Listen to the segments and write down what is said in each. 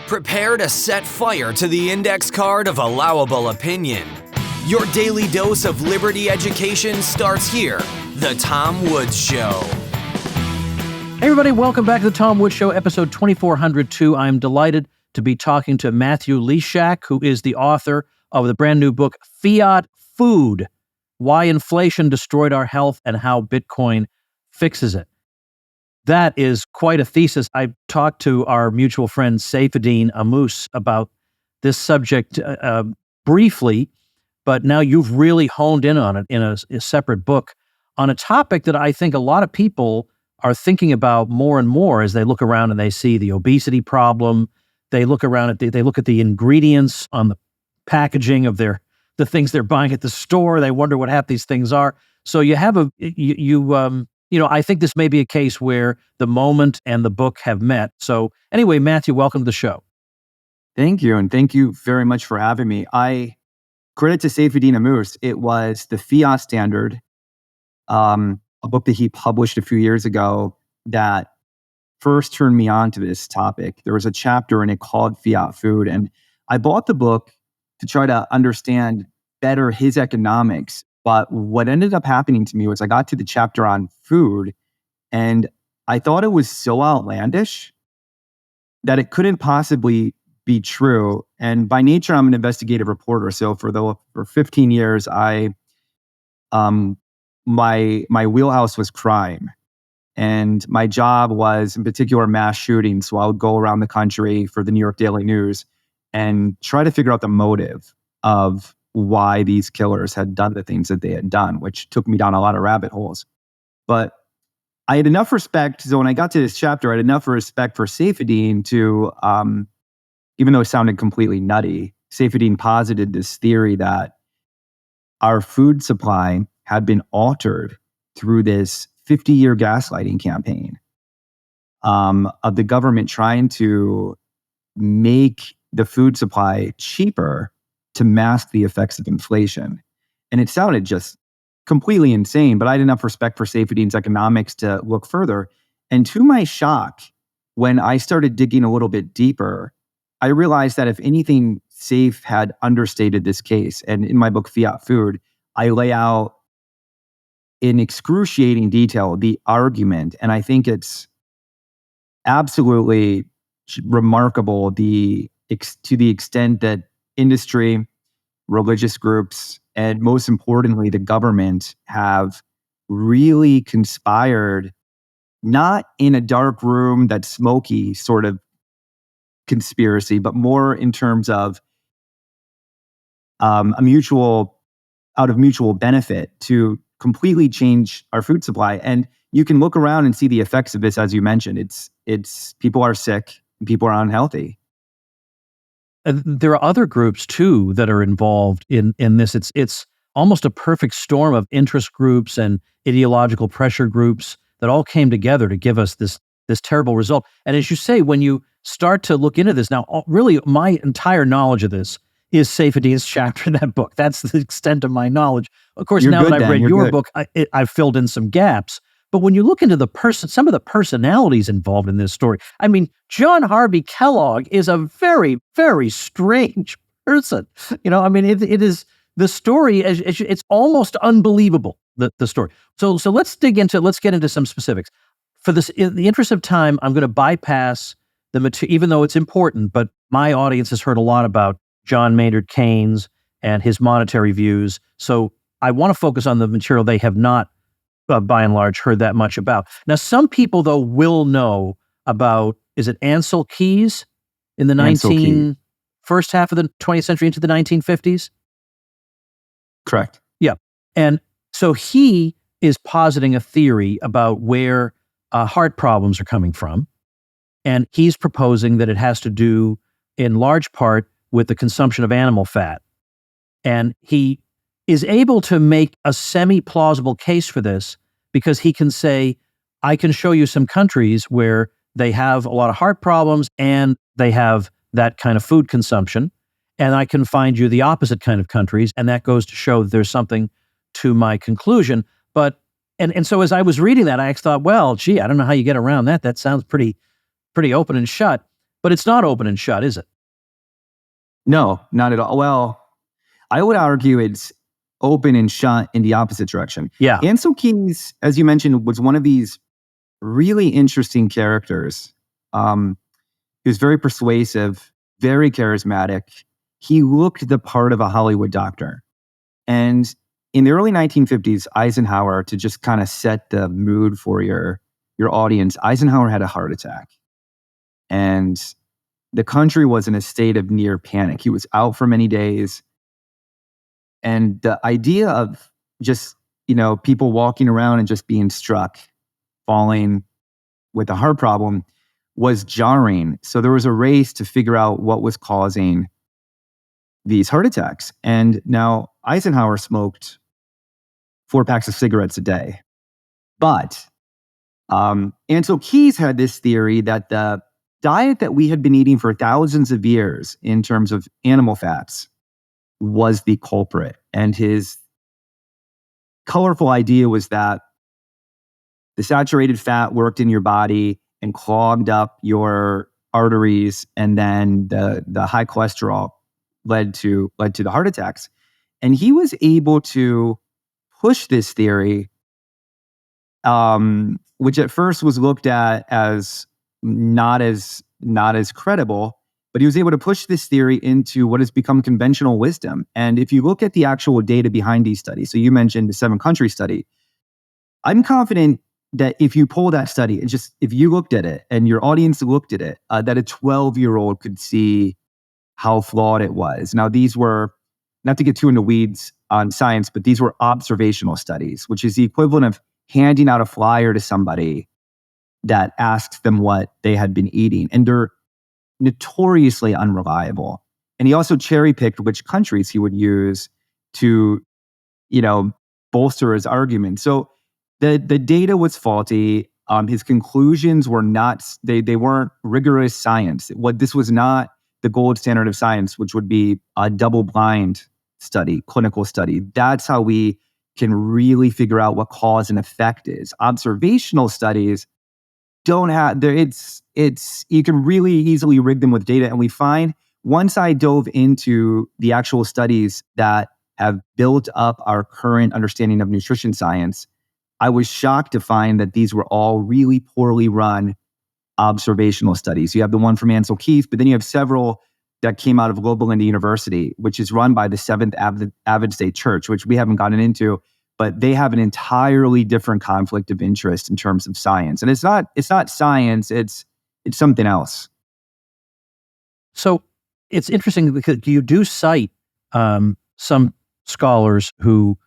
Prepare to set fire to the index card of allowable opinion. Your daily dose of liberty education starts here. The Tom Woods Show. Hey everybody, welcome back to the Tom Woods Show, episode 2402. I'm delighted to be talking to Matthew Lysiak, who is the author of the brand new book, Fiat Food, Why Inflation Destroyed Our Health and How Bitcoin Fixes It. That is quite a thesis. I talked to our mutual friend, Saifedean Ammous, about this subject briefly, but now you've really honed in on it in a separate book on a topic that I think a lot of people are thinking about more and more as they look around and they see the obesity problem. They look around at they look at the ingredients on the packaging of the things they're buying at the store. They wonder what half these things are. So you have I think this may be a case where the moment and the book have met. So anyway, Matthew, welcome to the show. Thank you. And thank you very much for having me. I credit to Saifedean Ammous. It was the Fiat Standard, a book that he published a few years ago that first turned me on to this topic. There was a chapter in it called Fiat Food. And I bought the book to try to understand better his economics. But what ended up happening to me was I got to the chapter on food and I thought it was so outlandish that it couldn't possibly be true. And by nature, I'm an investigative reporter. So for 15 years, my wheelhouse was crime. And my job was in particular mass shootings. So I would go around the country for the New York Daily News and try to figure out the motive of why these killers had done the things that they had done, which took me down a lot of rabbit holes. But I had enough respect. So when I got to this chapter, I had enough respect for Saifedean to, even though it sounded completely nutty, Saifedean posited this theory that our food supply had been altered through this 50-year gaslighting campaign of the government trying to make the food supply cheaper to mask the effects of inflation. And it sounded just completely insane, but I had enough respect for Saifedean's economics to look further. And to my shock, when I started digging a little bit deeper, I realized that if anything, Saif had understated this case. And in my book, Fiat Food, I lay out in excruciating detail the argument. And I think it's absolutely remarkable to the extent that industry, religious groups, and most importantly, the government have really conspired, not in a dark room that's smoky sort of conspiracy, but more in terms of out of mutual benefit to completely change our food supply. And you can look around and see the effects of this, as you mentioned. It's people are sick and people are unhealthy. There are other groups too that are involved in this. It's almost a perfect storm of interest groups and ideological pressure groups that all came together to give us this terrible result. And as you say, when you start to look into this now, really my entire knowledge of this is Saifedean's chapter in that book. That's the extent of my knowledge. Of course, now that I've read your book, I've filled in some gaps. But when you look into some of the personalities involved in this story, I mean, John Harvey Kellogg is a very, very strange person. It is the story. It's almost unbelievable, the story. So let's get into some specifics. For this, in the interest of time, I'm going to bypass the material, even though it's important. But my audience has heard a lot about John Maynard Keynes and his monetary views. So I want to focus on the material they have not, by and large, heard that much about. Now, some people, though, will know about, is it Ancel Keys in the first half of the 20th century into the 1950s? Correct. Yeah. And so he is positing a theory about where heart problems are coming from. And he's proposing that it has to do in large part with the consumption of animal fat. And he is able to make a semi-plausible case for this because he can say, I can show you some countries where they have a lot of heart problems and they have that kind of food consumption. And I can find you the opposite kind of countries. And that goes to show that there's something to my conclusion. But, and so as I was reading that, I thought, well, gee, I don't know how you get around that. That sounds pretty open and shut. But it's not open and shut, is it? No, not at all. Well, I would argue it's open and shut in the opposite direction. Yeah. Ancel Keys, as you mentioned, was one of these really interesting characters. He was very persuasive, very charismatic. He looked the part of a Hollywood doctor. And in the early 1950s, Eisenhower, to just kind of set the mood for your audience, Eisenhower had a heart attack. And the country was in a state of near panic. He was out for many days. And the idea of just, people walking around and just being struck, falling with a heart problem was jarring. So there was a race to figure out what was causing these heart attacks. And now Eisenhower smoked 4 packs of cigarettes a day. But Ancel Keys had this theory that the diet that we had been eating for thousands of years in terms of animal fats was the culprit. And his colorful idea was that the saturated fat worked in your body and clogged up your arteries, and then the high cholesterol led to the heart attacks. And he was able to push this theory, which at first was looked at as not as credible, but he was able to push this theory into what has become conventional wisdom. And if you look at the actual data behind these studies, so you mentioned the 7-country study, I'm confident that if you pull that study and just if you looked at it and your audience looked at it, that a 12-year-old could see how flawed it was. Now, these were, not to get too into weeds on science, but these were observational studies, which is the equivalent of handing out a flyer to somebody that asks them what they had been eating. And they're notoriously unreliable. And he also cherry-picked which countries he would use to, bolster his argument. So the data was faulty. His conclusions were not, they weren't rigorous science. This was not the gold standard of science, which would be a double-blind study, clinical study. That's how we can really figure out what cause and effect is. Observational studies don't have, you can really easily rig them with data. And we find, once I dove into the actual studies that have built up our current understanding of nutrition science, I was shocked to find that these were all really poorly run observational studies. You have the one from Ancel Keys, but then you have several that came out of Global Linda University, which is run by the Seventh Adventist Day Church, which we haven't gotten into, but they have an entirely different conflict of interest in terms of science. And it's not science, it's something else. So it's interesting because you do cite some scholars who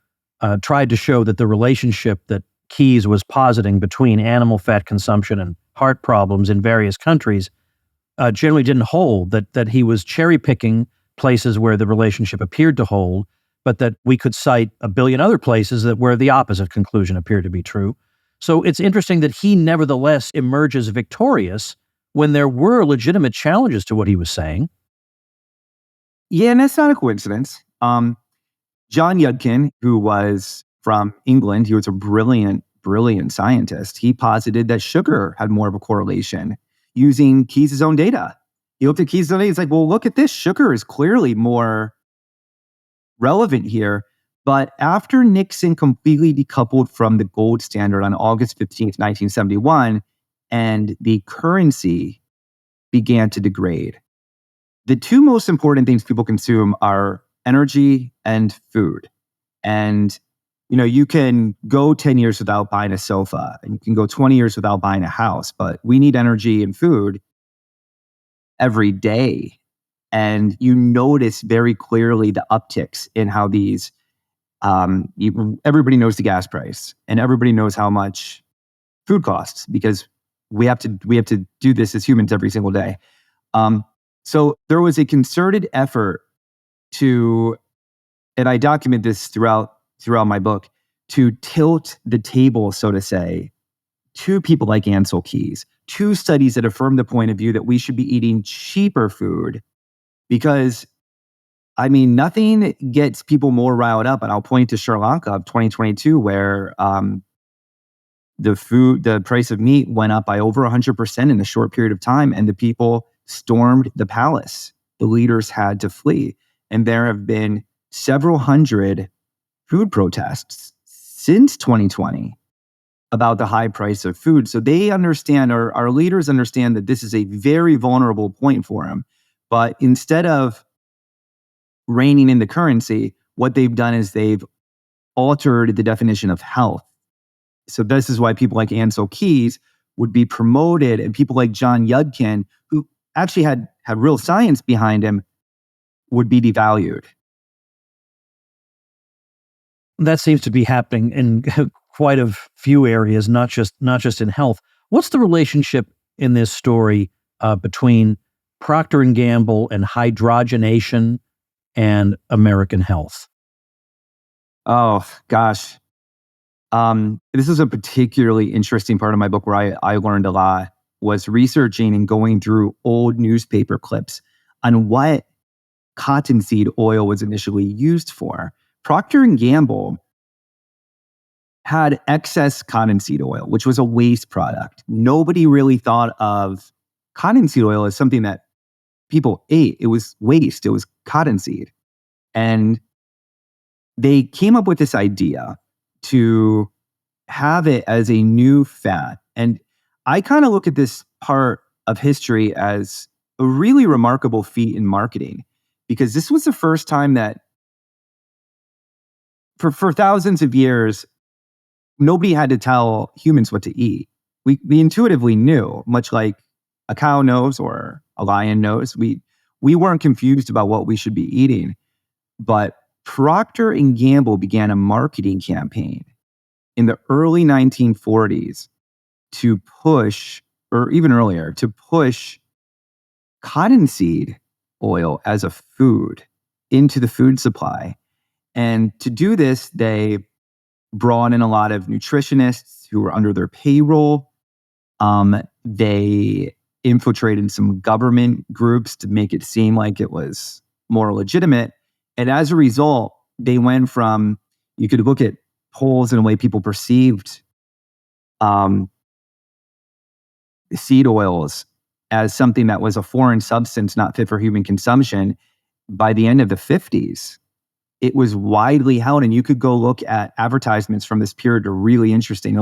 tried to show that the relationship that Keys was positing between animal fat consumption and heart problems in various countries generally didn't hold, that he was cherry-picking places where the relationship appeared to hold, but that we could cite a billion other places where the opposite conclusion appeared to be true. So it's interesting that he nevertheless emerges victorious when there were legitimate challenges to what he was saying. Yeah, and that's not a coincidence. John Yudkin, who was from England, he was a brilliant scientist. He posited that sugar had more of a correlation using Keys' own data. He looked at Keys' own data. He's like, well, look at this. Sugar is clearly more relevant here. But after Nixon completely decoupled from the gold standard on August 15th, 1971, and the currency began to degrade, the two most important things people consume are energy and food. And, you can go 10 years without buying a sofa, and you can go 20 years without buying a house, but we need energy and food every day. And you notice very clearly the upticks in how these, everybody knows the gas price, and everybody knows how much food costs, because we have to do this as humans every single day. So there was a concerted effort to, and I document this throughout my book, to tilt the table, so to say, to people like Ancel Keys, to studies that affirm the point of view that we should be eating cheaper food, because, nothing gets people more riled up. And I'll point to Sri Lanka of 2022, where the price of meat went up by over 100% in a short period of time, and the people stormed the palace. The leaders had to flee. And there have been several hundred food protests since 2020 about the high price of food. So they understand, or our leaders understand, that this is a very vulnerable point for them. But instead of reining in the currency, what they've done is they've altered the definition of health. So this is why people like Ancel Keys would be promoted, and people like John Yudkin, who actually had real science behind him, would be devalued. That seems to be happening in quite a few areas, not just in health. What's the relationship in this story between Procter & Gamble and hydrogenation and American health? Oh, gosh. This is a particularly interesting part of my book where I learned a lot, was researching and going through old newspaper clips on what cottonseed oil was initially used for. Procter & Gamble had excess cottonseed oil, which was a waste product. Nobody really thought of cottonseed oil as something that people ate. It was waste. It was cottonseed. And they came up with this idea to have it as a new fat. And I kind of look at this part of history as a really remarkable feat in marketing, because this was the first time that for thousands of years, nobody had to tell humans what to eat. We intuitively knew, much like a cow knows or a lion knows. We weren't confused about what we should be eating. But Procter & Gamble began a marketing campaign in the early 1940s to push, or even earlier, to push cottonseed oil as a food into the food supply. And to do this, they brought in a lot of nutritionists who were under their payroll. They infiltrated some government groups to make it seem like it was more legitimate. And as a result, they went from, you could look at polls and the way people perceived seed oils as something that was a foreign substance not fit for human consumption. By the end of the 50s, it was widely held, and you could go look at advertisements from this period. They're really interesting.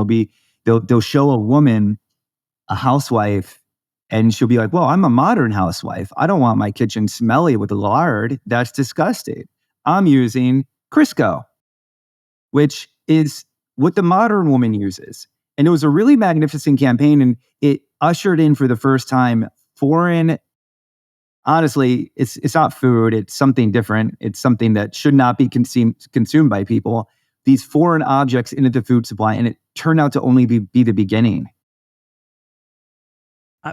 They'll show a woman, a housewife, and she'll be like, well, I'm a modern housewife. I don't want my kitchen smelly with lard. That's disgusting. I'm using Crisco, which is what the modern woman uses. And it was a really magnificent campaign, and it ushered in for the first time foreign. Honestly, it's not food. It's something different. It's something that should not be consumed by people. These foreign objects into the food supply, and it turned out to only be the beginning.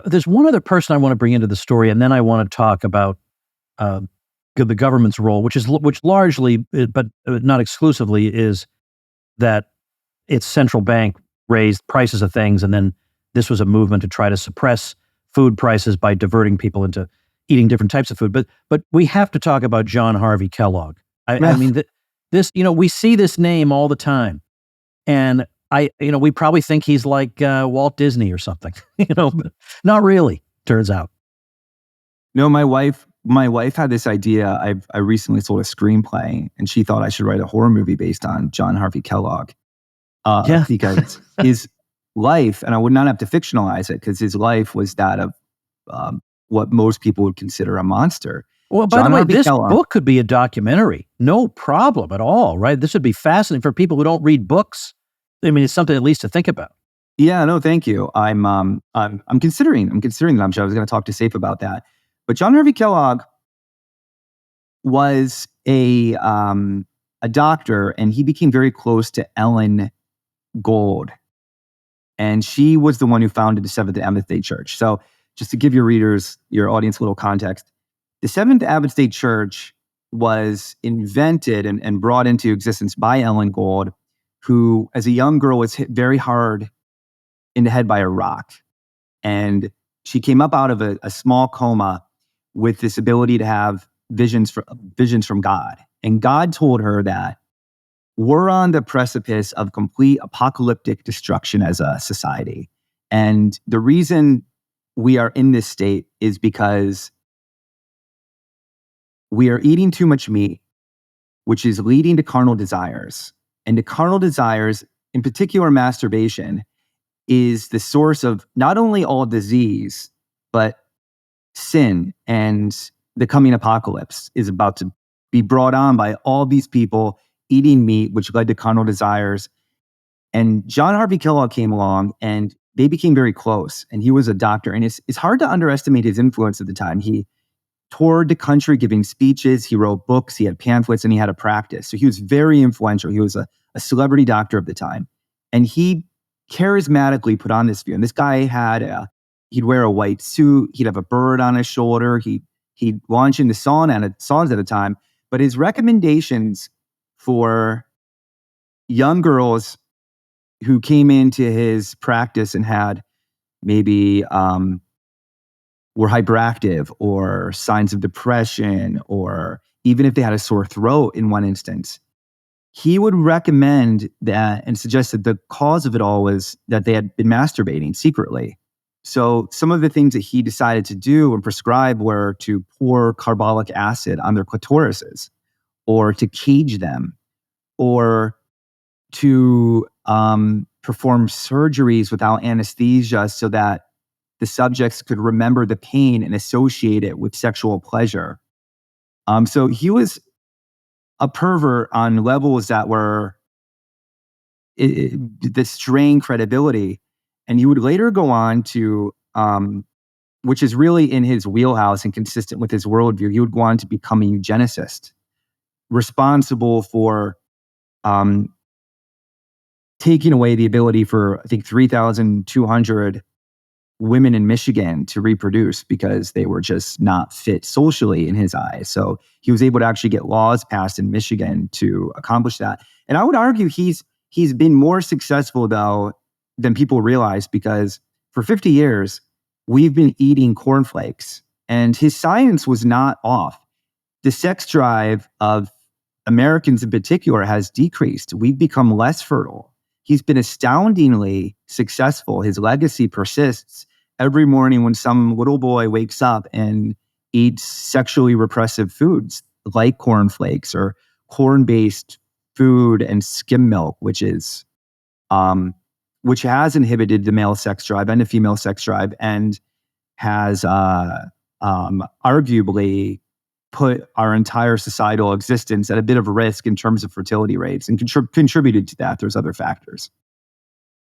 There's one other person I want to bring into the story, and then I want to talk about the government's role, which largely, but not exclusively, is that its central bank raised prices of things, and then this was a movement to try to suppress food prices by diverting people into eating different types of food. But we have to talk about John Harvey Kellogg. I mean, this, we see this name all the time, and we probably think he's like Walt Disney or something, but not really, turns out. No, my wife had this idea. I recently sold a screenplay, and she thought I should write a horror movie based on John Harvey Kellogg. Because his life, and I would not have to fictionalize it, because his life was that of what most people would consider a monster. Well, by the way, this book could be a documentary. No problem at all, right? This would be fascinating for people who don't read books. I mean, it's something at least to think about. Yeah, no, thank you. I'm considering that. I'm sure I was going to talk to Safe about that. But John Harvey Kellogg was a doctor, and he became very close to Ellen Gold. And she was the one who founded the Seventh-day Church. So just to give your audience a little context, the Seventh-day Church was invented and brought into existence by Ellen Gold, who, as a young girl, was hit very hard in the head by a rock. And she came up out of a small coma with this ability to have visions from God. And God told her that we're on the precipice of complete apocalyptic destruction as a society. And the reason we are in this state is because we are eating too much meat, which is leading to carnal desires. And the carnal desires, in particular masturbation, is the source of not only all disease, but sin, and the coming apocalypse is about to be brought on by all these people eating meat, which led to carnal desires. And John Harvey Kellogg came along and they became very close. And he was a doctor. And it's hard to underestimate his influence at the time. He toured the country giving speeches. He wrote books. He had pamphlets and he had a practice. So he was very influential. He was a celebrity doctor of the time. And he charismatically put on this view. And this guy he'd wear a white suit. He'd have a bird on his shoulder. He'd launch into songs at a time. But his recommendations for young girls who came into his practice and had maybe were hyperactive or signs of depression, or even if they had a sore throat in one instance, he would recommend that and suggest that the cause of it all was that they had been masturbating secretly. So some of the things that he decided to do and prescribe were to pour carbolic acid on their clitorises, or to cage them, or to perform surgeries without anesthesia so that the subjects could remember the pain and associate it with sexual pleasure. So he was a pervert on levels that were that strained credibility. And he would later go on to, which is really in his wheelhouse and consistent with his worldview, he would go on to become a eugenicist, responsible for taking away the ability for, I think, 3,200 women in Michigan to reproduce because they were just not fit socially in his eyes. So he was able to actually get laws passed in Michigan to accomplish that. And I would argue he's been more successful though than people realize, because for 50 years, we've been eating cornflakes and his science was not off. The sex drive of Americans in particular has decreased. We've become less fertile. He's been astoundingly successful. His legacy persists. Every morning when some little boy wakes up and eats sexually repressive foods like cornflakes or corn-based food and skim milk, which has inhibited the male sex drive and the female sex drive, and has arguably put our entire societal existence at a bit of risk in terms of fertility rates, and contributed to that. There's other factors.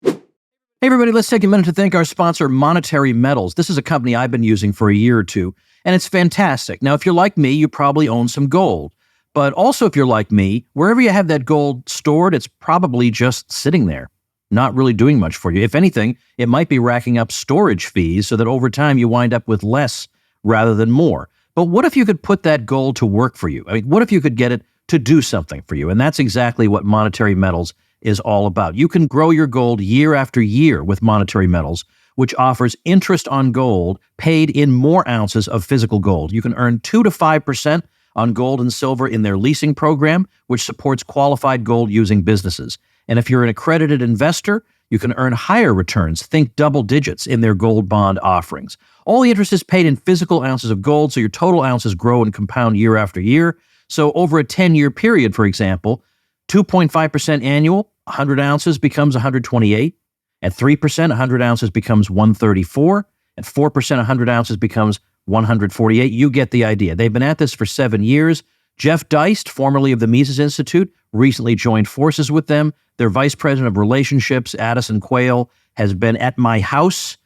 Hey everybody, let's take a minute to thank our sponsor, Monetary Metals. This is a company I've been using for a year or two, and it's fantastic. Now, if you're like me, you probably own some gold. But also, if you're like me, wherever you have that gold stored, it's probably just sitting there, not really doing much for you. If anything, it might be racking up storage fees so that over time you wind up with less rather than more. But what if you could put that gold to work for you? I mean, what if you could get it to do something for you? And that's exactly what Monetary Metals is all about. You can grow your gold year after year with Monetary Metals, which offers interest on gold paid in more ounces of physical gold. You can earn 2 to 5% on gold and silver in their leasing program, which supports qualified gold-using businesses. And if you're an accredited investor, you can earn higher returns, think double digits, in their gold bond offerings. All the interest is paid in physical ounces of gold, so your total ounces grow and compound year after year. So over a 10-year period, for example, 2.5% annual, 100 ounces becomes 128. At 3%, 100 ounces becomes 134. At 4%, 100 ounces becomes 148. You get the idea. They've been at this for 7 years. Jeff Deist, formerly of the Mises Institute, recently joined forces with them. Their vice president of relationships, Addison Quayle, has been at my house.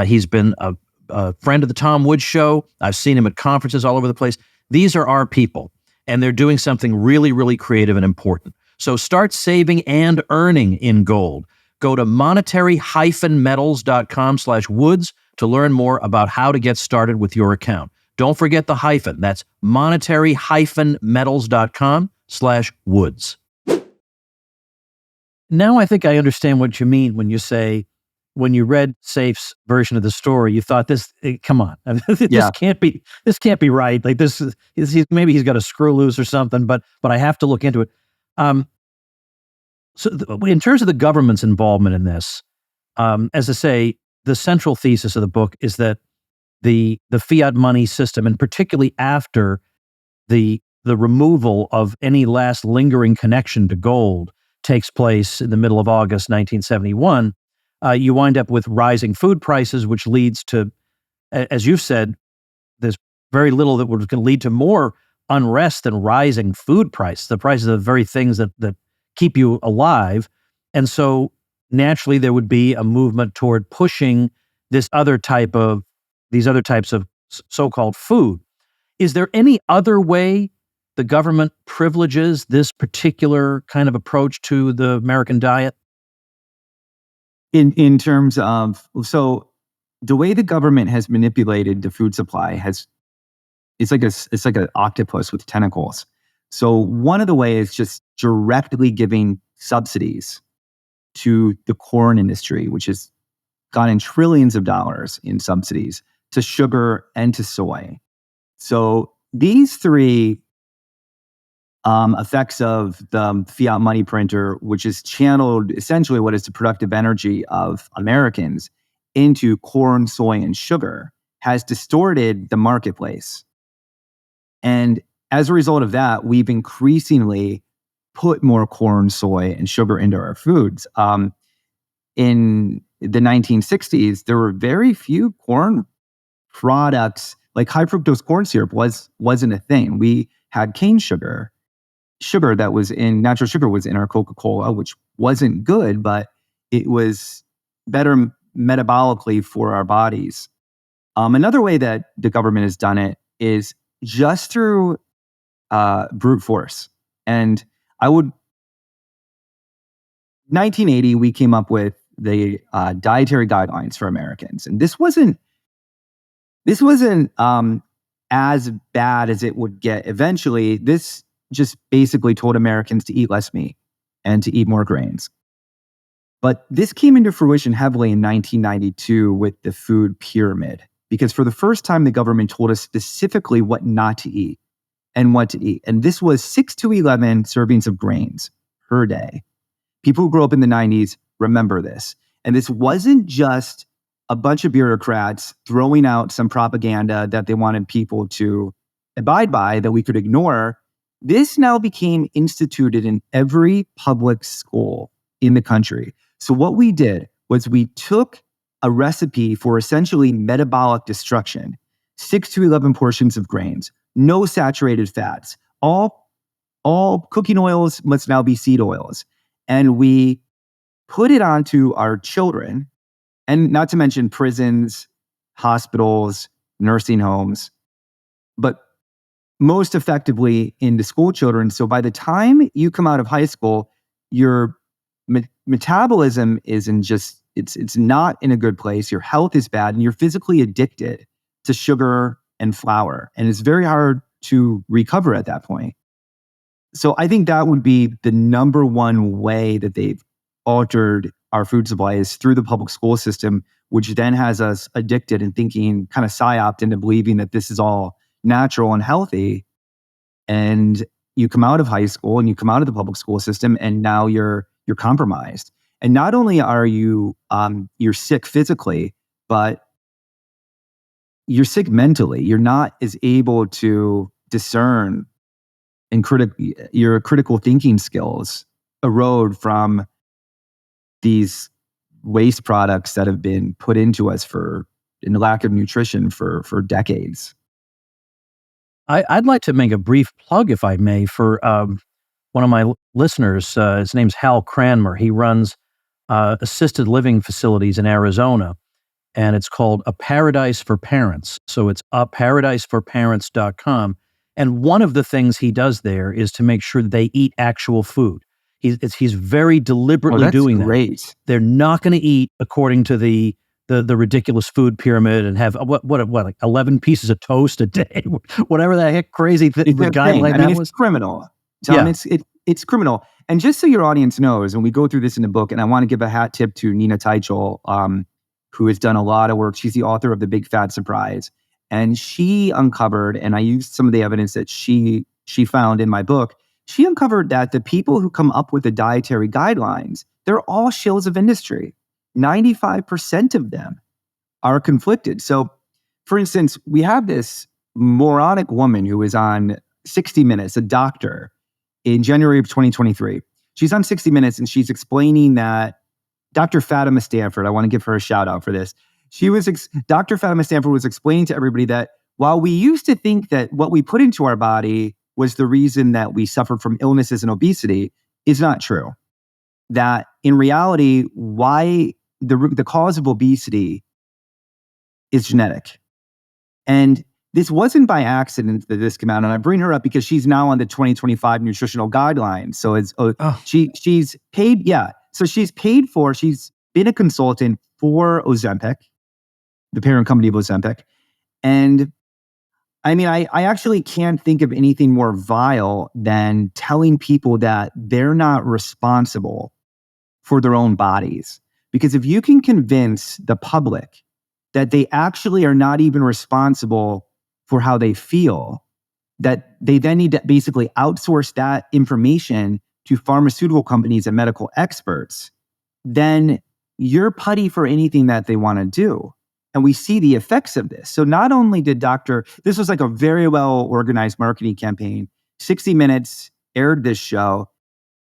He's been a friend of the Tom Woods Show. I've seen him at conferences all over the place. These are our people, and they're doing something really, really creative and important. So start saving and earning in gold. Go to monetary-metals.com/woods to learn more about how to get started with your account. Don't forget the hyphen. That's monetary-metals.com/woods. Now I think I understand what you mean when you say, when you read Safe's version of the story, you thought, come on, this can't be right. Like maybe he's got a screw loose or something, but I have to look into it. So in terms of the government's involvement in this, as I say, the central thesis of the book is that the fiat money system, and particularly after the removal of any last lingering connection to gold takes place in the middle of August 1971, you wind up with rising food prices, which leads to, as you've said, there's very little that would lead to more unrest than rising food prices, the prices of the very things that keep you alive. And so naturally there would be a movement toward pushing these other types of so-called food. Is there any other way the government privileges this particular kind of approach to the American diet? In terms of, so the way the government has manipulated the food supply it's like an octopus with tentacles. So one of the ways is just directly giving subsidies to the corn industry, which has gotten trillions of dollars in subsidies, to sugar and to soy. So these three effects of the fiat money printer, which is channeled essentially what is the productive energy of Americans into corn, soy, and sugar, has distorted the marketplace. And as a result of that, we've increasingly put more corn, soy, and sugar into our foods. In the 1960s, there were very few corn products, like high fructose corn syrup wasn't a thing. We had cane sugar that was in, natural sugar was in our Coca-Cola, which wasn't good, but it was better metabolically for our bodies. Another way that the government has done it is just through brute force. And 1980, we came up with the dietary guidelines for Americans. And this wasn't as bad as it would get eventually. This just basically told Americans to eat less meat and to eat more grains. But this came into fruition heavily in 1992 with the food pyramid, because for the first time, the government told us specifically what not to eat and what to eat. And this was 6 to 11 servings of grains per day. People who grew up in the 90s remember this. And this wasn't just a bunch of bureaucrats throwing out some propaganda that they wanted people to abide by that we could ignore. This now became instituted in every public school in the country. So what we did was we took a recipe for essentially metabolic destruction, 6 to 11 portions of grains, no saturated fats, all cooking oils must now be seed oils. And we put it onto our children, and not to mention prisons, hospitals, nursing homes, but most effectively into school children. So by the time you come out of high school, your metabolism it's not in a good place. Your health is bad, and you're physically addicted to sugar and flour. And it's very hard to recover at that point. So I think that would be the number one way that they've altered our food supply, is through the public school system, which then has us addicted and thinking, kind of psyoped into believing that this is all natural and healthy. And you come out of high school and you come out of the public school system, and now you're compromised. And not only are you're sick physically, but you're sick mentally. You're not as able to discern, and your critical thinking skills erode from these waste products that have been put into us in lack of nutrition for decades. I'd like to make a brief plug, if I may, for one of my listeners. His name's Hal Cranmer. He runs assisted living facilities in Arizona, and it's called A Paradise for Parents. So it's aparadiseforparents.com. And one of the things he does there is to make sure that they eat actual food. He's very deliberately doing great. that. They're not going to eat according to the ridiculous food pyramid and have what like 11 pieces of toast a day, whatever the heck crazy the guideline that was. It's criminal. Tom, yeah. It's criminal. And just so your audience knows, and we go through this in the book, and I want to give a hat tip to Nina Teichl, who has done a lot of work. She's the author of The Big Fat Surprise. And she uncovered, and I used some of the evidence that she found in my book, she uncovered that the people who come up with the dietary guidelines, they're all shills of industry. 95% of them are conflicted. So for instance, we have this moronic woman who was on 60 Minutes, a doctor, in January of 2023. She's on 60 Minutes and she's explaining that Dr. Fatima Stanford, I want to give her a shout out for this. Dr. Fatima Stanford was explaining to everybody that while we used to think that what we put into our body was the reason that we suffered from illnesses and obesity, is not true. That in reality, why the cause of obesity is genetic. And this wasn't by accident that this came out. And I bring her up because she's now on the 2025 nutritional guidelines. So she's paid. Yeah. So she's been a consultant for Ozempic, the parent company of Ozempic. And I mean, I actually can't think of anything more vile than telling people that they're not responsible for their own bodies. Because if you can convince the public that they actually are not even responsible for how they feel, that they then need to basically outsource that information to pharmaceutical companies and medical experts, then you're putty for anything that they want to do. And we see the effects of this. So not only did this was like a very well organized marketing campaign. 60 Minutes aired this show.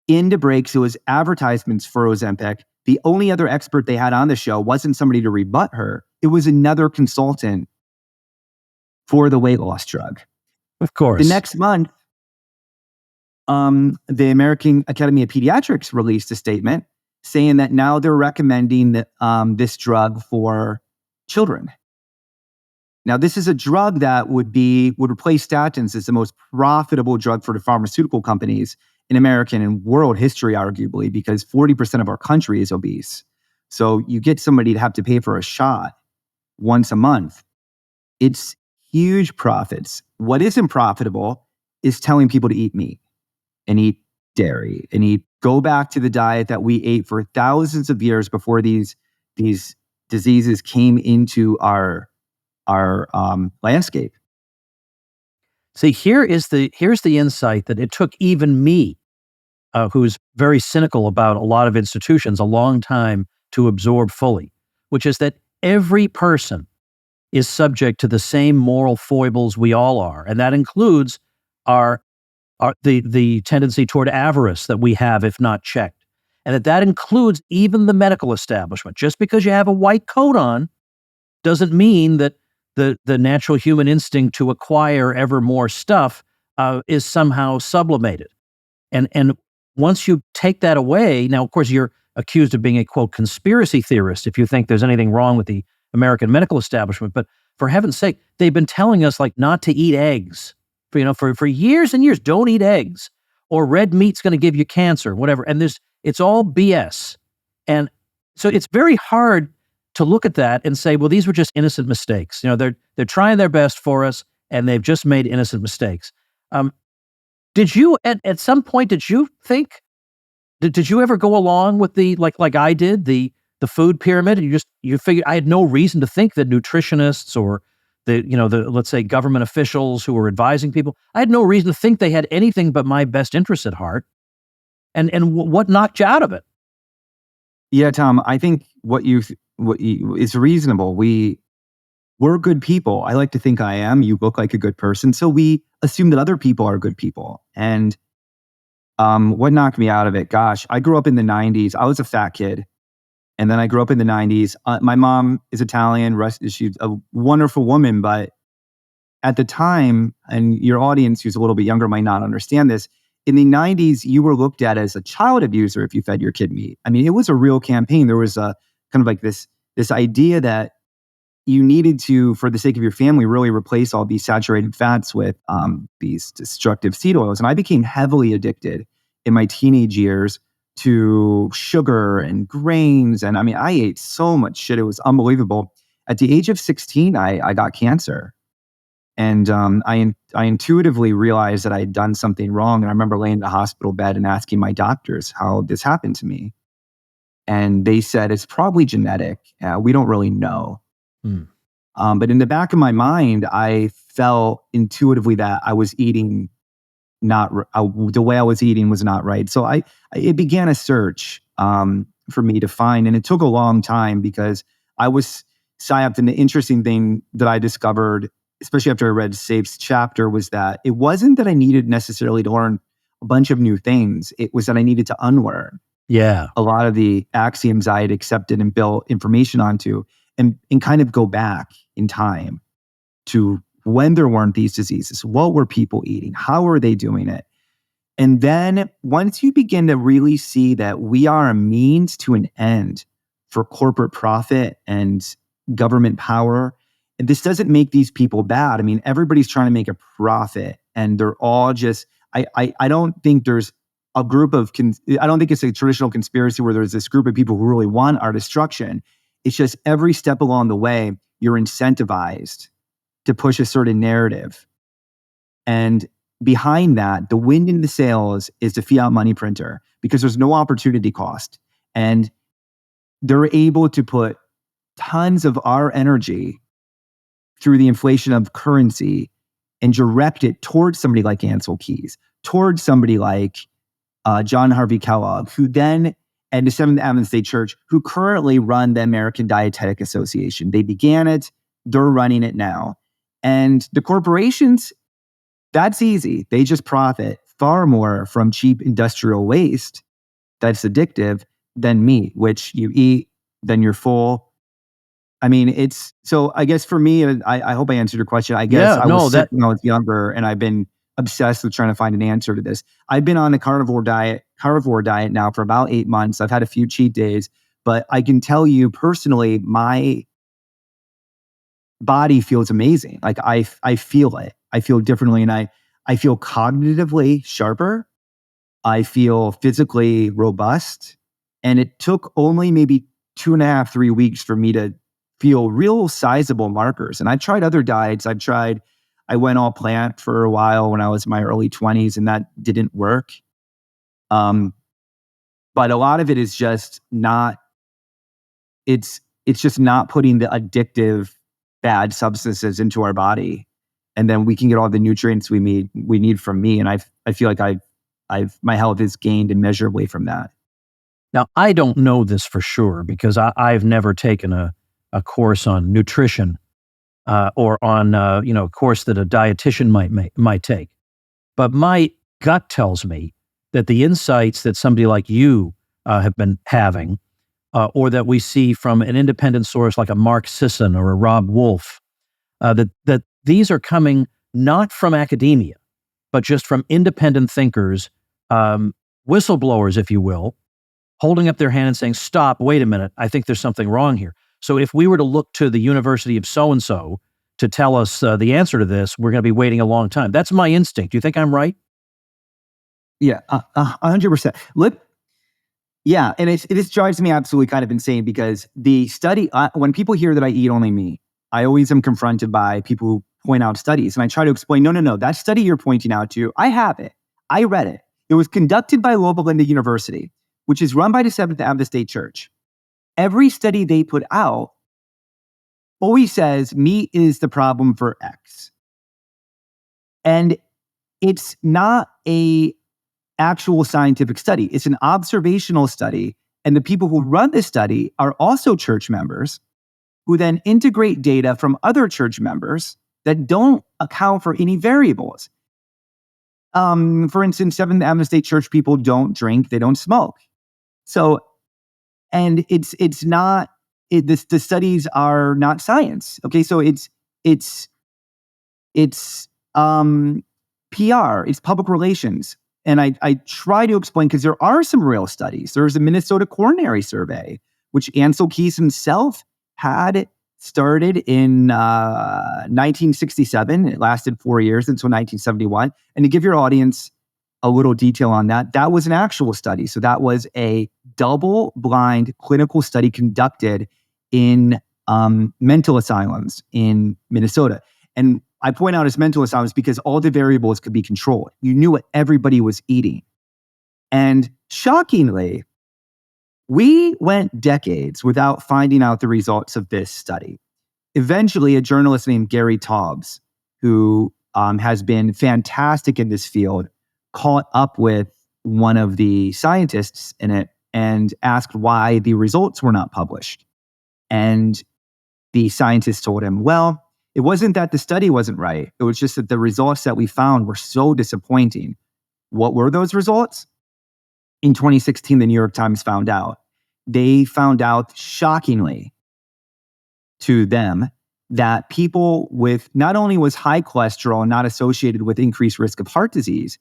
Into breaks, it was advertisements for Ozempic. The only other expert they had on the show wasn't somebody to rebut her. It was another consultant for the weight loss drug. Of course. The next month, the American Academy of Pediatrics released a statement saying that now they're recommending this drug for children. Now, this is a drug that would replace statins as the most profitable drug for the pharmaceutical companies in American and world history, arguably, because 40% of our country is obese. So you get somebody to have to pay for a shot once a month. It's huge profits. What isn't profitable is telling people to eat meat and eat dairy and go back to the diet that we ate for thousands of years before these diseases came into our landscape. See, here's the insight that it took even me, who's very cynical about a lot of institutions, a long time to absorb fully, which is that every person is subject to the same moral foibles we all are, and that includes the tendency toward avarice that we have if not checked, and that includes even the medical establishment. Just because you have a white coat on doesn't mean that the natural human instinct to acquire ever more stuff is somehow sublimated. And once you take that away, now, of course, you're accused of being a, quote, conspiracy theorist if you think there's anything wrong with the American medical establishment. But for heaven's sake, they've been telling us like not to eat eggs for years and years. Don't eat eggs, or red meat's going to give you cancer, whatever. And it's all BS. And so it's very hard to look at that and say, well, these were just innocent mistakes. They're trying their best for us, and they've just made innocent mistakes. Did you at some point, did you ever go along with the like I did, the food pyramid, and you figured I had no reason to think that nutritionists or the let's say government officials who were advising people, I had no reason to think they had anything but my best interests at heart. And what knocked you out of it? Yeah, Tom, I think what is reasonable. We're good people. I like to think I am. You look like a good person. So we assume that other people are good people. And what knocked me out of it? Gosh, I grew up in the 90s. I was a fat kid. And then I grew up in the 90s. My mom is Italian. She's a wonderful woman. But at the time, and your audience who's a little bit younger might not understand this, in the 90s, you were looked at as a child abuser if you fed your kid meat. I mean, it was a real campaign. There was a kind of like this idea that you needed to, for the sake of your family, really replace all these saturated fats with these destructive seed oils. And I became heavily addicted in my teenage years to sugar and grains. And I mean, I ate so much shit. It was unbelievable. At the age of 16, I got cancer. And I intuitively realized that I had done something wrong. And I remember laying in the hospital bed and asking my doctors how this happened to me. And they said, it's probably genetic. We don't really know. But in the back of my mind, I felt intuitively that I was eating the way I was eating was not right. So it began a search for me to find, and it took a long time because I was psyops. And the interesting thing that I discovered, especially after I read Safe's chapter, was that it wasn't that I needed necessarily to learn a bunch of new things. It was that I needed to unlearn a lot of the axioms I had accepted and built information onto, and kind of go back in time to when there weren't these diseases. What were people eating? How were they doing it? And then once you begin to really see that we are a means to an end for corporate profit and government power, and this doesn't make these people bad. I mean, everybody's trying to make a profit, and they're all just, I don't think there's a group of, I don't think it's a traditional conspiracy where there's this group of people who really want our destruction. It's just every step along the way, you're incentivized to push a certain narrative. And behind that, the wind in the sails is the fiat money printer, because there's no opportunity cost. And they're able to put tons of our energy through the inflation of currency and direct it towards somebody like Ancel Keys, towards somebody like John Harvey Kellogg, who then, and the Seventh Adventist Church, who currently run the American Dietetic Association. They began it, they're running it now. And the corporations, that's easy. They just profit far more from cheap industrial waste that's addictive than meat, which you eat, then you're full. I mean, it's, so I guess for me, I hope I answered your question. I guess I was sick when I was younger, and I've been obsessed with trying to find an answer to this. I've been on the carnivore diet now for about 8 months. I've had a few cheat days, but I can tell you personally, my body feels amazing. Like I feel it. I feel differently, and I feel cognitively sharper. I feel physically robust. And it took only maybe 2.5, 3 weeks for me to feel real sizable markers. And I've tried other diets. I went all plant for a while when I was in my early 20s, and that didn't work. But a lot of it is just not, it's just not putting the addictive bad substances into our body, and then we can get all the nutrients we need from me. And I feel like my health has gained immeasurably from that. Now, I don't know this for sure because I've never taken a course on nutrition or on a course that a dietitian might take. But my gut tells me that the insights that somebody like you have been having, or that we see from an independent source like a Mark Sisson or a Rob Wolf, that these are coming not from academia, but just from independent thinkers, whistleblowers, if you will, holding up their hand and saying, stop, wait a minute, I think there's something wrong here. So if we were to look to the University of so-and-so to tell us the answer to this, we're going to be waiting a long time. That's my instinct. Do you think I'm right? Yeah, 100%. Yeah, and this drives me absolutely kind of insane, because the study, when people hear that I eat only meat, I always am confronted by people who point out studies, and I try to explain, no, that study you're pointing out to, I have it. I read it. It was conducted by Loma Linda University, which is run by the Seventh Adventist Church. Every study they put out always says meat is the problem for X. And it's not a actual scientific study. It's an observational study. And the people who run this study are also church members who then integrate data from other church members that don't account for any variables. For instance, Seventh Adventist Church people don't drink, they don't smoke. So, and it's not, the studies are not science. Okay, so it's PR, it's public relations. And I try to explain, because there are some real studies. There's a Minnesota coronary survey, which Ancel Keys himself had started in 1967. It lasted 4 years until 1971. And to give your audience a little detail on that, that was an actual study. So that was a double-blind clinical study conducted in mental asylums in Minnesota. And I point out as mental asylums because all the variables could be controlled. You knew what everybody was eating. And shockingly, we went decades without finding out the results of this study. Eventually, a journalist named Gary Taubes, who has been fantastic in this field, caught up with one of the scientists in it and asked why the results were not published. And the scientists told him, well, it wasn't that the study wasn't right. It was just that the results that we found were so disappointing. What were those results? In 2016, the New York Times found out. They found out shockingly to them that people with not only was high cholesterol not associated with increased risk of heart disease,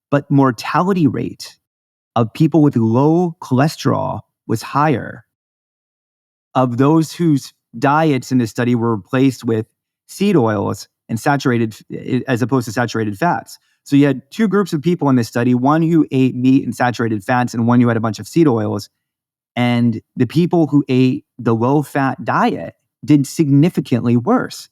but mortality rate of people with low cholesterol was higher. Of those whose diets in this study were replaced with seed oils and saturated, as opposed to saturated fats. So you had two groups of people in this study, one who ate meat and saturated fats and one who had a bunch of seed oils. And the people who ate the low-fat diet did significantly worse.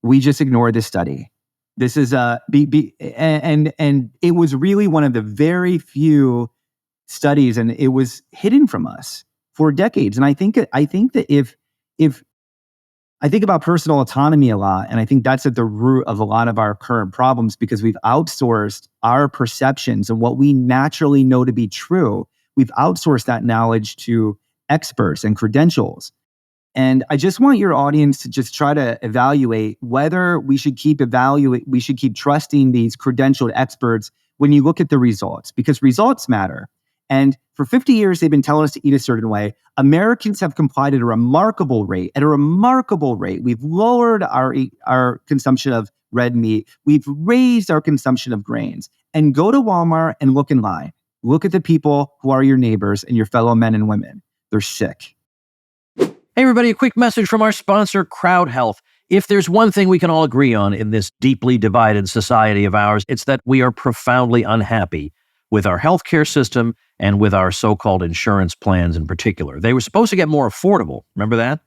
We just ignored this study. This is and it was really one of the very few studies, and it was hidden from us for decades. And I think that if I think about personal autonomy a lot, and I think that's at the root of a lot of our current problems, because we've outsourced our perceptions and what we naturally know to be true. We've outsourced that knowledge to experts and credentials. And I just want your audience to just try to evaluate whether we should keep trusting these credentialed experts when you look at the results, because results matter. And for 50 years, they've been telling us to eat a certain way. Americans have complied at a remarkable rate. We've lowered our consumption of red meat. We've raised our consumption of grains. And go to Walmart and look in line. Look at the people who are your neighbors and your fellow men and women. They're sick. Hey, everybody, a quick message from our sponsor, Crowd Health. If there's one thing we can all agree on in this deeply divided society of ours, it's that we are profoundly unhappy with our healthcare system and with our so-called insurance plans in particular. They were supposed to get more affordable, remember that?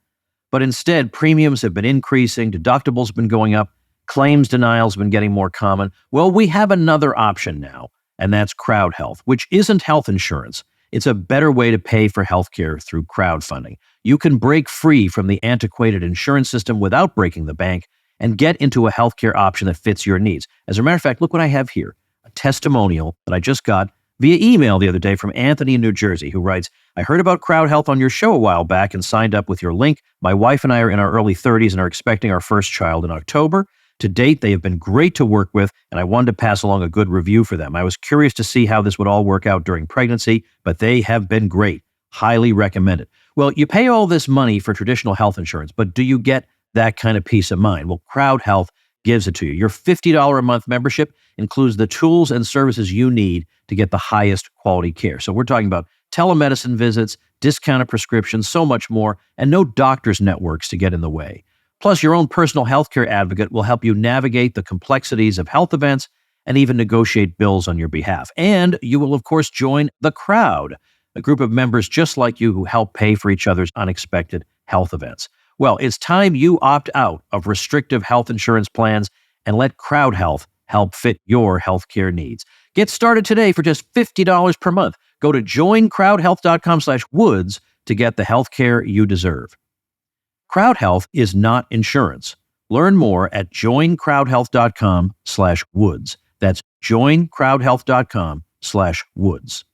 But instead, premiums have been increasing, deductibles have been going up, claims denials have been getting more common. Well, we have another option now, and that's Crowd Health, which isn't health insurance. It's a better way to pay for healthcare through crowdfunding. You can break free from the antiquated insurance system without breaking the bank and get into a healthcare option that fits your needs. As a matter of fact, look what I have here, a testimonial that I just got via email the other day from Anthony in New Jersey, who writes, I heard about Crowd Health on your show a while back and signed up with your link. My wife and I are in our early 30s and are expecting our first child in October. To date, they have been great to work with, and I wanted to pass along a good review for them. I was curious to see how this would all work out during pregnancy, but they have been great. Highly recommended. Well, you pay all this money for traditional health insurance, but do you get that kind of peace of mind? Well, Crowd Health gives it to you. Your $50 a month membership includes the tools and services you need to get the highest quality care. So we're talking about telemedicine visits, discounted prescriptions, so much more, and no doctors' networks to get in the way. Plus, your own personal healthcare advocate will help you navigate the complexities of health events and even negotiate bills on your behalf. And you will, of course, join the crowd, a group of members just like you who help pay for each other's unexpected health events. Well, it's time you opt out of restrictive health insurance plans and let Crowd Health help fit your healthcare needs. Get started today for just $50 per month. Go to joincrowdhealth.com/woods to get the healthcare you deserve. Crowd Health is not insurance. Learn more at joincrowdhealth.com/woods. That's joincrowdhealth.com/woods.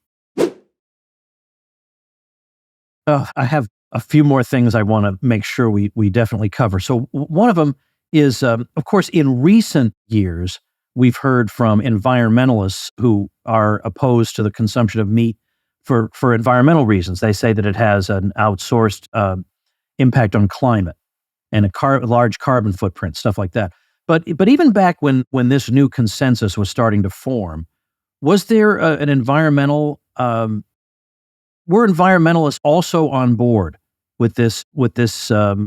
I have a few more things I want to make sure we definitely cover. So one of them is, of course, in recent years, we've heard from environmentalists who are opposed to the consumption of meat for environmental reasons. They say that it has an outsourced impact on climate and a large carbon footprint, stuff like that. But even back when this new consensus was starting to form, was there an environmental? Were environmentalists also on board with this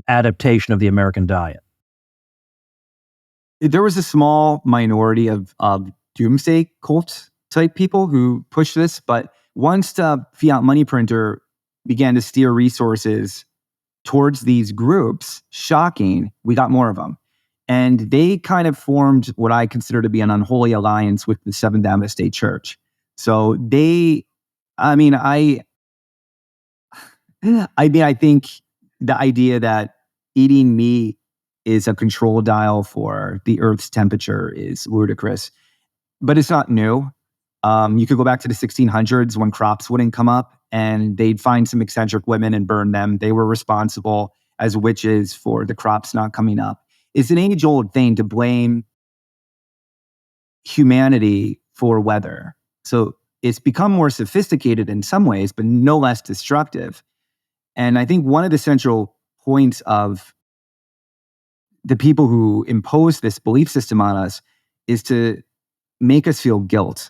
adaptation of the American diet? There was a small minority of doomsday cult type people who pushed this, but once the fiat money printer began to steer resources towards these groups, shocking, we got more of them. And they kind of formed what I consider to be an unholy alliance with the Seventh-day State Church. So I think the idea that eating meat is a control dial for the Earth's temperature is ludicrous, but it's not new. You could go back to the 1600s when crops wouldn't come up and they'd find some eccentric women and burn them. They were responsible. as witches for the crops not coming up. It's an age-old thing to blame humanity for weather. So it's become more sophisticated in some ways, but no less destructive. And I think one of the central points of the people who impose this belief system on us is to make us feel guilt.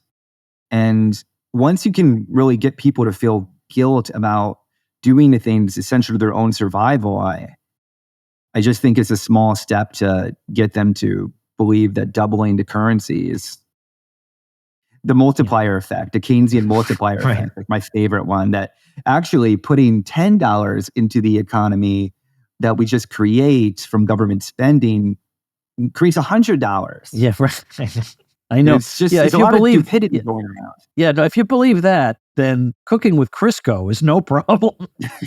And once you can really get people to feel guilt about doing the things essential to their own survival, I just think it's a small step to get them to believe that doubling the currency is the multiplier effect, the Keynesian multiplier effect, like my favorite one, that actually putting $10 into the economy that we just create from government spending creates $100. Yeah, right. I know. It's just, yeah, there's if a you lot believe, of stupidity going around. Yeah, no, if you believe that, then cooking with Crisco is no problem.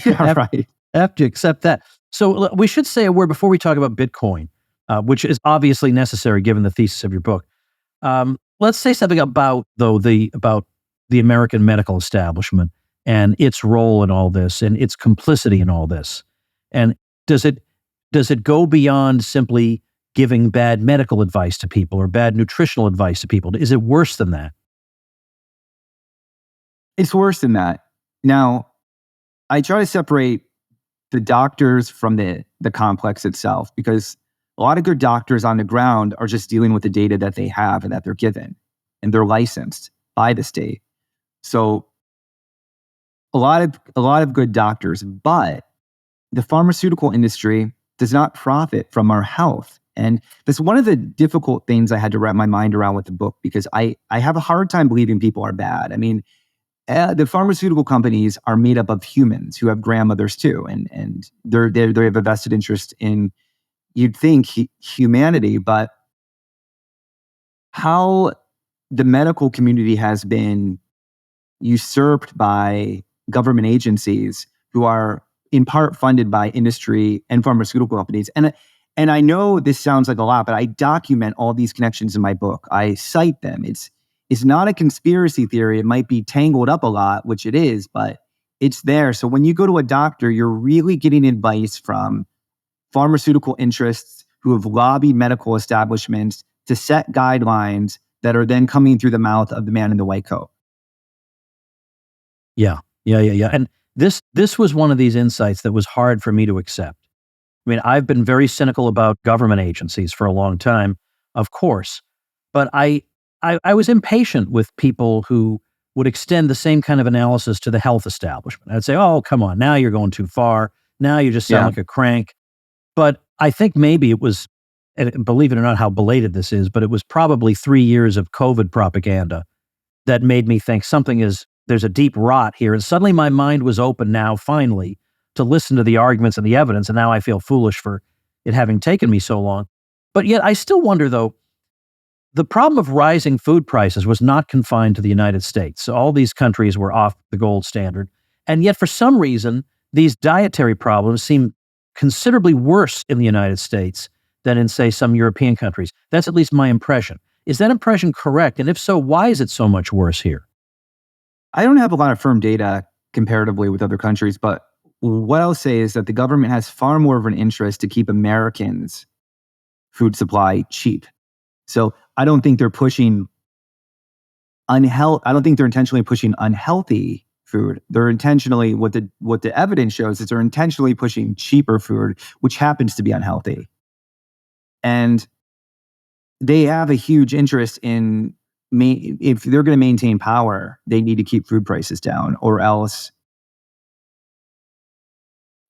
Yeah, right. Have to accept that. So we should say a word before we talk about Bitcoin, which is obviously necessary given the thesis of your book. Let's say something about the American medical establishment and its role in all this and its complicity in all this. And does it go beyond simply giving bad medical advice to people or bad nutritional advice to people? Is it worse than that? It's worse than that. Now, I try to separate the doctors from the complex itself, because a lot of good doctors on the ground are just dealing with the data that they have and that they're given, and they're licensed by the state. So a lot of good doctors, but the pharmaceutical industry does not profit from our health. And that's one of the difficult things I had to wrap my mind around with the book, because I have a hard time believing people are bad. I mean, the pharmaceutical companies are made up of humans who have grandmothers too, and they have a vested interest in, you'd think, humanity. But how the medical community has been usurped by government agencies who are in part funded by industry and pharmaceutical companies. And I know this sounds like a lot, but I document all these connections in my book. I cite them. It's not a conspiracy theory. It might be tangled up a lot, which it is, but it's there. So when you go to a doctor, you're really getting advice from pharmaceutical interests who have lobbied medical establishments to set guidelines that are then coming through the mouth of the man in the white coat. Yeah. And this was one of these insights that was hard for me to accept. I mean, I've been very cynical about government agencies for a long time, of course, but I was impatient with people who would extend the same kind of analysis to the health establishment. I'd say, oh, come on, now you're going too far. Now you just sound like a crank. But I think maybe it was, and believe it or not how belated this is, but it was probably 3 years of COVID propaganda that made me think there's a deep rot here. And suddenly my mind was open now, finally, to listen to the arguments and the evidence. And now I feel foolish for it having taken me so long. But yet I still wonder, though, the problem of rising food prices was not confined to the United States. So all these countries were off the gold standard. And yet for some reason, these dietary problems seem considerably worse in the United States than in, say, some European countries. That's at least my impression. Is that impression correct? And if so, why is it so much worse here? I don't have a lot of firm data comparatively with other countries, but what I'll say is that the government has far more of an interest to keep Americans' food supply cheap. So I don't think they're pushing I don't think they're intentionally pushing unhealthy food. They're intentionally, what the evidence shows is they're intentionally pushing cheaper food, which happens to be unhealthy. And they have a huge interest in, if they're going to maintain power, they need to keep food prices down, or else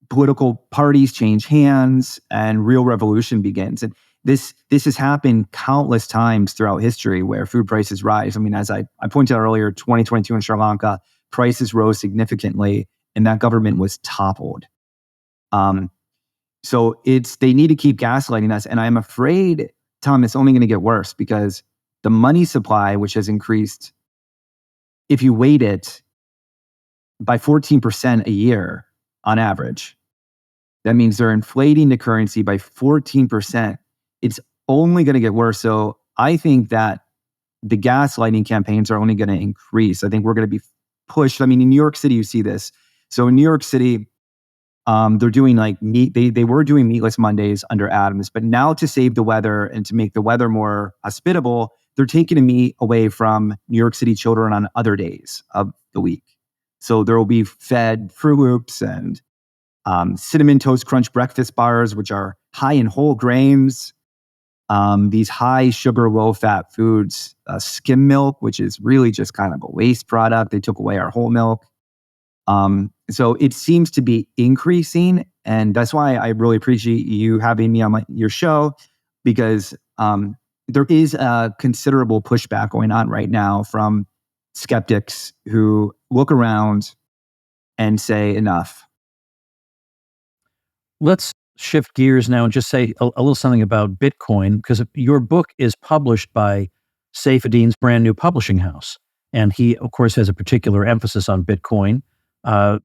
political parties change hands and real revolution begins. And this has happened countless times throughout history where food prices rise. I mean, as I pointed out earlier, 2022 in Sri Lanka, prices rose significantly and that government was toppled. So they need to keep gaslighting us. And I'm afraid, Tom, it's only going to get worse, because the money supply, which has increased, if you weight it, by 14% a year on average, that means they're inflating the currency by 14%. It's only going to get worse. So I think that the gaslighting campaigns are only going to increase. I think we're going to be pushed. I mean, in New York City, you see this. So in New York City, They're doing like meat. They were doing meatless Mondays under Adams, but now to save the weather and to make the weather more hospitable, they're taking the meat away from New York City children on other days of the week. So there will be fed Fruit Loops and Cinnamon Toast Crunch breakfast bars, which are high in whole grains. These high sugar, low fat foods, skim milk, which is really just kind of a waste product. They took away our whole milk. So it seems to be increasing. And that's why I really appreciate you having me on your show, because there is a considerable pushback going on right now from skeptics who look around and say enough. Let's shift gears now and just say a little something about Bitcoin, because your book is published by Saifedean's brand new publishing house. And he, of course, has a particular emphasis on Bitcoin.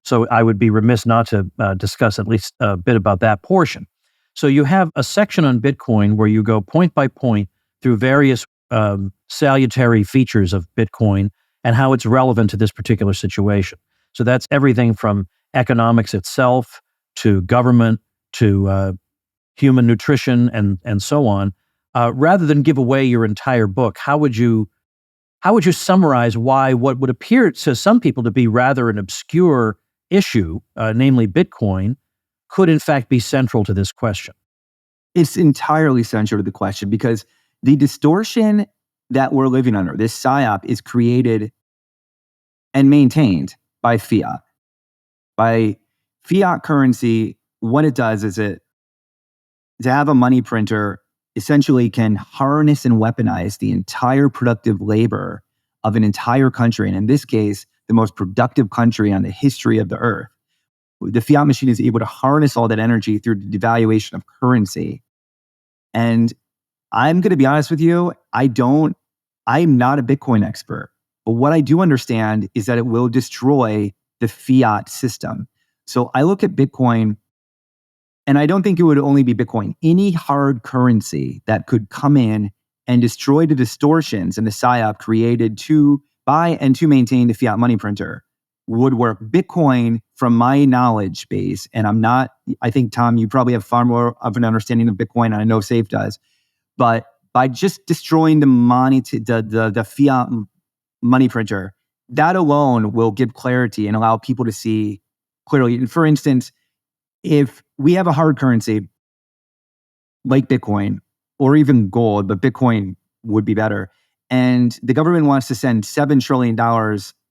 So I would be remiss not to discuss at least a bit about that portion. So you have a section on Bitcoin where you go point by point through various salutary features of Bitcoin and how it's relevant to this particular situation. So that's everything from economics itself to government to human nutrition and so on. Rather than give away your entire book, how would you summarize why what would appear to some people to be rather an obscure issue, namely Bitcoin, could in fact be central to this question? It's entirely central to the question, because the distortion that we're living under, this PSYOP, is created and maintained by fiat. By fiat currency, what it does is to have a money printer essentially can harness and weaponize the entire productive labor of an entire country, and in this case, the most productive country on the history of the earth. The fiat machine is able to harness all that energy through the devaluation of currency. And I'm going to be honest with you, I'm not a Bitcoin expert, but what I do understand is that it will destroy the fiat system. So I look at Bitcoin, and I don't think it would only be Bitcoin. Any hard currency that could come in and destroy the distortions in the PSYOP created to buy and to maintain the fiat money printer would work. Bitcoin, from my knowledge base, and I think, Tom, you probably have far more of an understanding of Bitcoin, and I know Safe does, but by just destroying the money, the fiat money printer, that alone will give clarity and allow people to see clearly. And for instance, if we have a hard currency like Bitcoin or even gold, but Bitcoin would be better, and the government wants to send $7 trillion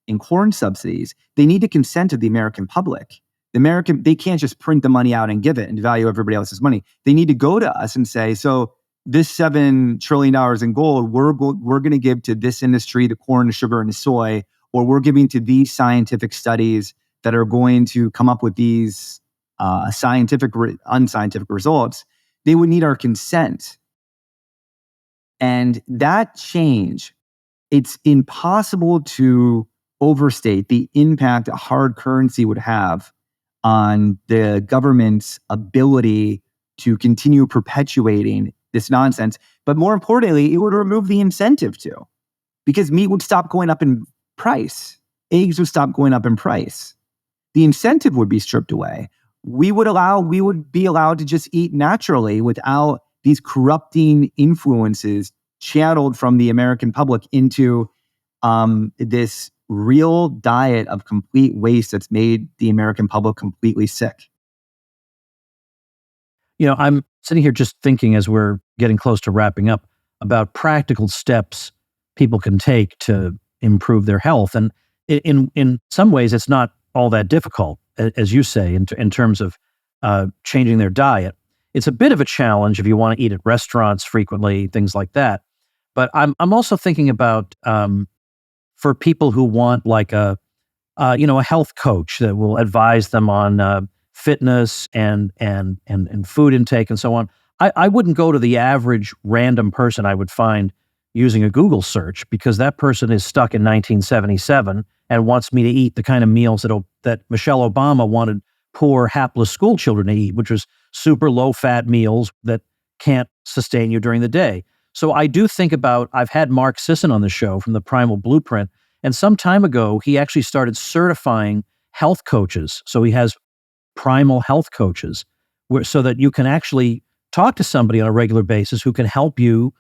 in corn subsidies, they need the consent of the American public. They can't just print the money out and give it and devalue everybody else's money. They need to go to us and say, so this $7 trillion in gold, we're going to give to this industry, the corn, the sugar, and the soy, or we're giving to these scientific studies that are going to come up with these unscientific results. They would need our consent. And that change, it's impossible to overstate the impact a hard currency would have on the government's ability to continue perpetuating this nonsense. But more importantly, it would remove the incentive to, because meat would stop going up in price. Eggs would stop going up in price. The incentive would be stripped away. We would be allowed to just eat naturally without these corrupting influences channeled from the American public into this real diet of complete waste that's made the American public completely sick. I'm sitting here just thinking, as we're getting close to wrapping up, about practical steps people can take to improve their health. And in some ways, it's not all that difficult, as you say, in terms of changing their diet. It's a bit of a challenge if you want to eat at restaurants frequently, things like that. But I'm also thinking about for people who want like a health coach that will advise them on fitness and food intake and so on. I wouldn't go to the average random person I would find using a Google search, because that person is stuck in 1977 and wants me to eat the kind of meals that Michelle Obama wanted poor hapless school children to eat, which was super low-fat meals that can't sustain you during the day. So I do think about, I've had Mark Sisson on the show from the Primal Blueprint, and some time ago, he actually started certifying health coaches. So he has primal health coaches, so that you can actually talk to somebody on a regular basis who can help you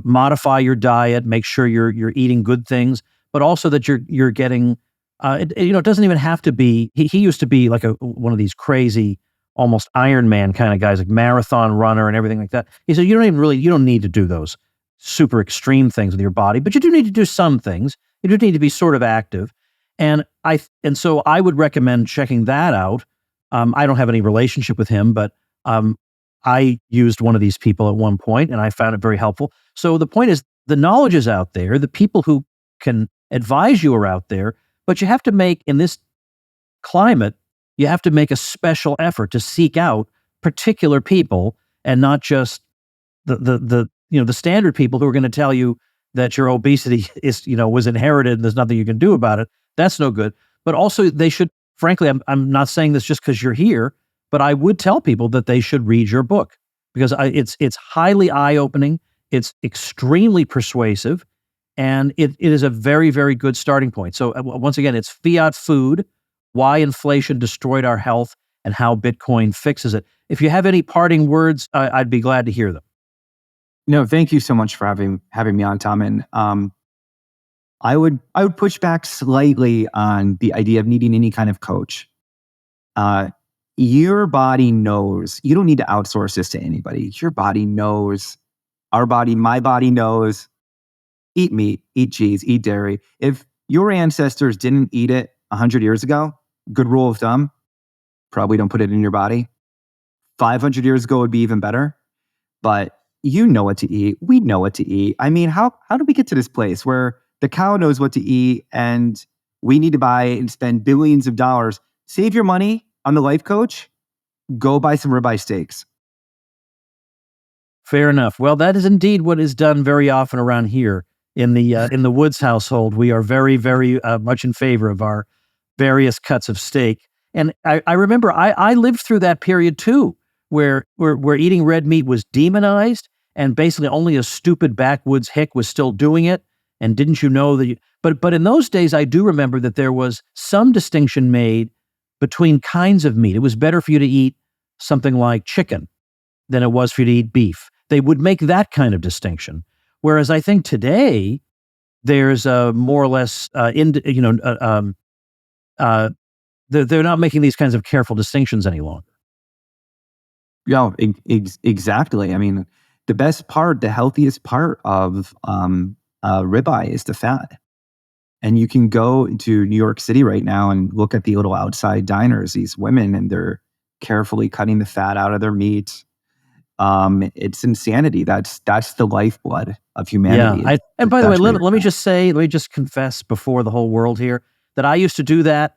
modify your diet, make sure you're eating good things, but also that you're getting. It doesn't even have to be. He used to be like one of these crazy, almost Iron Man kind of guys, like marathon runner and everything like that. He said you don't need to do those super extreme things with your body, but you do need to do some things. You do need to be sort of active, and so I would recommend checking that out. I don't have any relationship with him, but I used one of these people at one point, and I found it very helpful. So the point is, the knowledge is out there. The people who can advise you are out there. But you have to make, in this climate, you have to make a special effort to seek out particular people, and not just the standard people who are going to tell you that your obesity was inherited and there's nothing you can do about it. That's no good. But also they should, frankly, I'm not saying this just because you're here, but I would tell people that they should read your book, because it's highly eye-opening. It's extremely persuasive. And it is a very, very good starting point. So once again, it's Fiat Food, Why Inflation Destroyed Our Health and How Bitcoin Fixes It. If you have any parting words, I'd be glad to hear them. No, thank you so much for having me on, Tom. And I would push back slightly on the idea of needing any kind of coach. Your body knows. You don't need to outsource this to anybody. Your body knows. Our body, my body knows. Eat meat, eat cheese, eat dairy. If your ancestors didn't eat it 100 years ago, good rule of thumb, probably don't put it in your body. 500 years ago would be even better. But you know what to eat. We know what to eat. I mean, how did we get to this place where the cow knows what to eat and we need to buy and spend billions of dollars? Save your money on the life coach. Go buy some ribeye steaks. Fair enough. Well, that is indeed what is done very often around here. In the Woods household, we are very, very much in favor of our various cuts of steak. And I remember I lived through that period too, where eating red meat was demonized, and basically only a stupid backwoods hick was still doing it. And didn't you know that? But in those days, I do remember that there was some distinction made between kinds of meat. It was better for you to eat something like chicken than it was for you to eat beef. They would make that kind of distinction. Whereas I think today there's a more or less, they're not making these kinds of careful distinctions any longer. Yeah, exactly. I mean, the best part, the healthiest part of ribeye is the fat. And you can go to New York City right now and look at the little outside diners, these women, and they're carefully cutting the fat out of their meat. It's insanity. That's the lifeblood of humanity. Yeah. And by the way, let me just confess before the whole world here that I used to do that,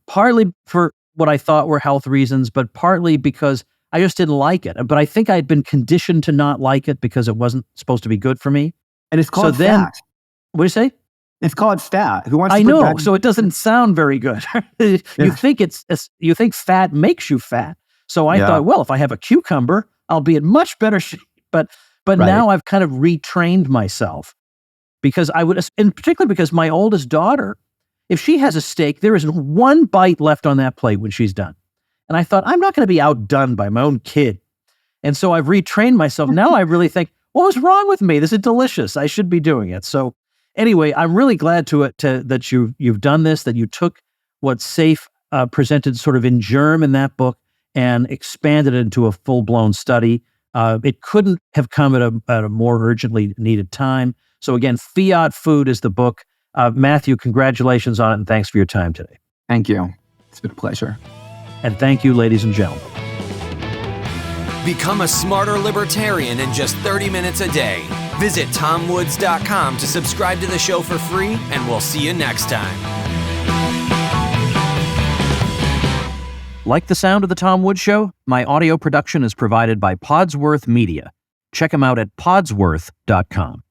partly for what I thought were health reasons, but partly because I just didn't like it. But I think I'd been conditioned to not like it because it wasn't supposed to be good for me. And it's called fat. What do you say? It's called fat. Who wants to I know, so it doesn't sound very good. You think fat makes you fat. So I thought, well, if I have a cucumber, I'll be in much better shape. But right. Now I've kind of retrained myself, because and particularly because my oldest daughter, if she has a steak, there isn't one bite left on that plate when she's done. And I thought, I'm not going to be outdone by my own kid. And so I've retrained myself. Now I really think, what was wrong with me? This is delicious. I should be doing it. So anyway, I'm really glad that you've done this, that you took what SAFE presented sort of in germ in that book and expanded it into a full-blown study. It couldn't have come at a more urgently needed time. So again, Fiat Food is the book. Matthew, congratulations on it, and thanks for your time today. Thank you. It's been a pleasure. And thank you, ladies and gentlemen. Become a smarter libertarian in just 30 minutes a day. Visit TomWoods.com to subscribe to the show for free, and we'll see you next time. Like the sound of The Tom Woods Show? My audio production is provided by Podsworth Media. Check them out at Podsworth.com.